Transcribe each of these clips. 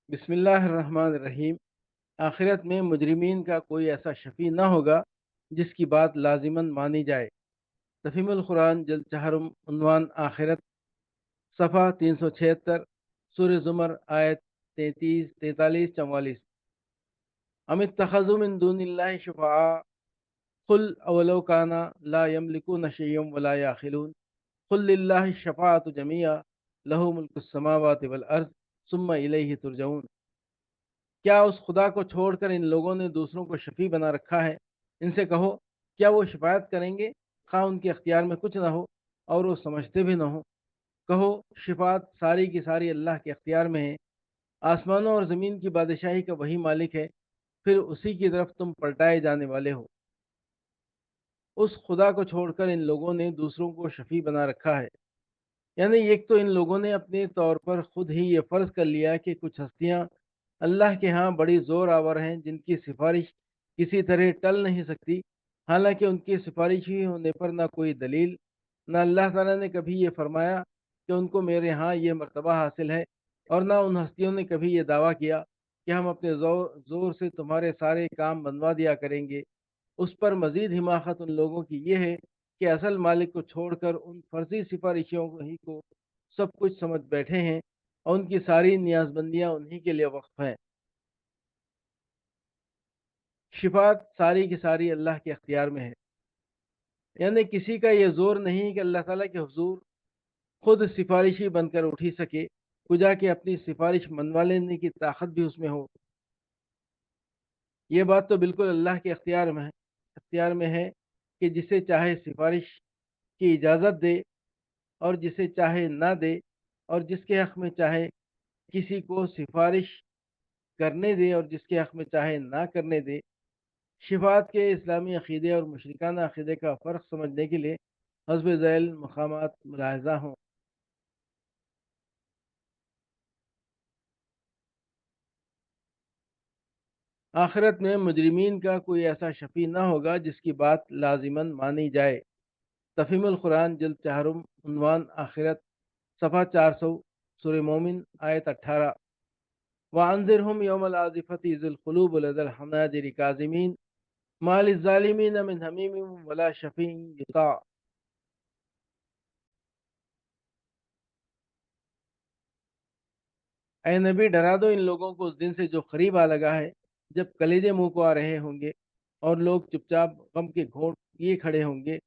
बिस्मिल्लाहिर्रहमानिर्रहीम। आखिरत में मुजरिमीन का कोई ऐसा शफ़ी न होगा जिसकी बात लाजिमन मानी जाए। तफ़हीमुल कुरान जल्द चहरम उन्वान आखिरत सफ़ा 376 सूरह ज़ुमर आयत 33 43 44। अमित्तख़ज़ू मिन दूनिल्लाहि शुफ़अआ क़ुल अवलौ काना ला यमलिकून शय्यन वला याक़िलून क़ुल लिल्लाहि शफ़ाअतु जमीआ लहु मुल्कुस समावाति वल अर्ज़ सुम्मा इलैहि तुरजऊन। क्या उस खुदा को छोड़कर इन लोगों ने दूसरों को शफी बना रखा है? इनसे कहो, क्या वो शिफायत करेंगे खा उनके अख्तियार में कुछ ना हो और वो समझते भी ना हो। कहो, शिफात सारी की सारी अल्लाह के अख्तियार में है। आसमानों और ज़मीन की बादशाही का वही मालिक है, फिर उसी की तरफ तुम पलटाए जाने वाले हो। उस खुदा को छोड़कर इन लोगों ने दूसरों को शफी बना रखा है। यानी एक तो इन लोगों ने अपने तौर पर खुद ही ये फ़र्ज़ कर लिया कि कुछ हस्तियां अल्लाह के यहाँ बड़ी ज़ोर आवर हैं जिनकी सिफारिश किसी तरह टल नहीं सकती। हालांकि उनकी सिफारिश ही होने पर ना कोई दलील, ना अल्लाह ताला ने कभी ये फरमाया कि उनको मेरे यहाँ ये मर्तबा हासिल है, और ना उन हस्तियों ने कभी ये दावा किया कि हम अपने ज़ोर से तुम्हारे सारे काम बनवा दिया करेंगे। उस पर मज़ीद हिमाकत उन लोगों की ये है कि असल मालिक को छोड़कर उन फर्जी सिफारिशियों ही को सब कुछ समझ बैठे हैं और उनकी सारी नियाजबंदियां उन्हीं के लिए वक्फ हैं। शिफात सारी की सारी अल्लाह के अख्तियार में है। यानी किसी का ये जोर नहीं कि अल्लाह ताला के हुजूर खुद सिफारिशी बनकर उठ ही सके, खुदा कि अपनी सिफारिश मनवा लेने की ताकत भी उसमें हो। ये बात तो बिल्कुल अल्लाह के अख्तियार में है कि जिसे चाहे सिफारिश की इजाज़त दे और जिसे चाहे ना दे, और जिसके हक़ में चाहे किसी को सिफारिश करने दे और जिसके हक़ में चाहे ना करने दे। शिफ़ात के इस्लामी अक़ीदे और मुशरिकाना अक़ीदे का फ़र्क समझने के लिए हस्ब ज़ैल मक़ामात मुलाहिज़ा हों। आखिरत में मुजरिमीन का कोई ऐसा शफ़ी न होगा जिसकी बात लाजिमन मानी जाए। तफ़हीमुल कुरान जल्द चहरम उन्वान आखिरत सफ़ा 400 सूरह मोमिन आयत 18। वअन्ज़िरहुम यौमल आज़िफ़ति इज़िल क़ुलूबु लदल हनाजिरि काज़िमीन मा लिज़्ज़ालिमीन मिन हमीमिन वला शफ़ीइन युता। ऐ नबी, डरा दो इन लोगों को उस दिन से जो करीब आ लगा है, जब कलेजे मुंह को आ रहे होंगे और लोग चुपचाप गम के घोंट किए खड़े होंगे।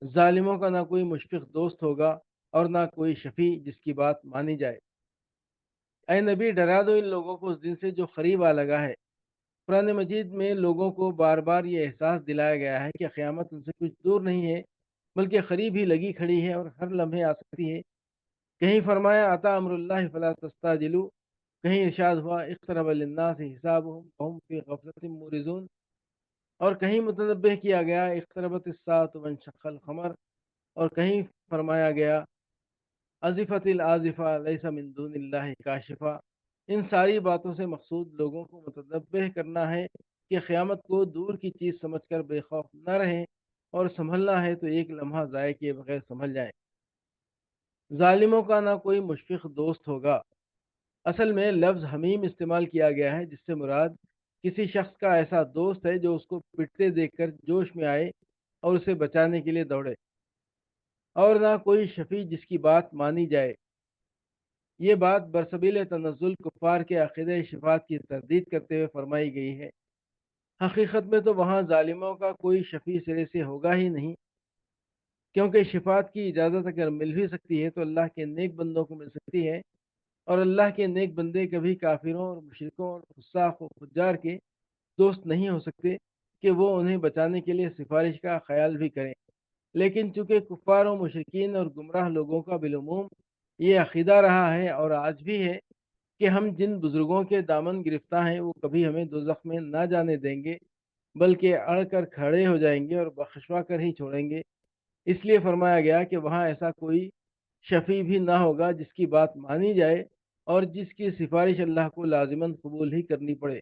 जालिमों का ना कोई मुशफ़िक़ दोस्त होगा और ना कोई शफ़ी जिसकी बात मानी जाए। ऐ नबी, डरा दो इन लोगों को उस दिन से जो करीब आ लगा है। कुरान मजीद में लोगों को बार बार ये एहसास दिलाया गया है कि क़यामत उनसे कुछ दूर नहीं है, बल्कि करीब ही लगी खड़ी है और हर लम्हे आ सकती है। कहीं फरमाया अता अम्रुल्लाहि फला तस्ताजिलू, कहीं इरशाद हुआ इक़्तरब लिन्नासि हिसाबुहुम वहुम फ़ी गफ़लतिन मुरिज़ून, और कहीं मुतनब्बह किया गया इक़्तरबतिस साअतु वंशक़्क़ल क़मर, और कहीं फरमाया गया अज़िफ़तिल आज़िफ़ा लैसा मिन दूनिल्लाहि काशिफ़ा। इन सारी बातों से मकसूद लोगों को मुतनब्बह करना है कि क़यामत को दूर की चीज़ समझकर बेखौफ न रहें, और संभलना है तो एक लम्हा ज़ाय किए बगैर संभल जाएं। ज़ालिमों का ना कोई मुशफ़िक़ दोस्त होगा। असल में लफ्ज़ हमीम इस्तेमाल किया गया है जिससे मुराद किसी शख्स का ऐसा दोस्त है जो उसको पिटते देखकर जोश में आए और उसे बचाने के लिए दौड़े, और ना कोई शफ़ी जिसकी बात मानी जाए। ये बात बरसबील तनज़्ज़ुल कुफ़ार के अक़ीदे शिफ़ात की तरदीद करते हुए फरमाई गई है। हकीकत में तो वहाँ ज़ालिमों का कोई शफ़ी सिरे से होगा ही नहीं, क्योंकि शिफ़ात की इजाज़त अगर मिल भी सकती है तो अल्लाह के नेक बंदों को मिल सकती है, और अल्लाह के नेक बंदे कभी काफिरों और मुशरिकों और फुस्साक़ और फुज्जार के दोस्त नहीं हो सकते कि वो उन्हें बचाने के लिए सिफारिश का ख्याल भी करें। लेकिन चूंकि कुफ़ार और मुशरिकीन और गुमराह लोगों का बिलुमूम ये अक़ीदा रहा है और आज भी है कि हम जिन बुज़ुर्गों के दामन गिरफ्तार हैं वो कभी हमें दोज़ख में ना जाने देंगे, बल्कि अड़ कर खड़े हो जाएंगे और बख्शवा कर ही छोड़ेंगे। इसलिए फरमाया गया कि वहाँ ऐसा कोई शफ़ी भी ना होगा जिसकी बात मानी जाए और जिसकी सिफारिश अल्लाह को लाज़िमन कबूल ही करनी पड़े।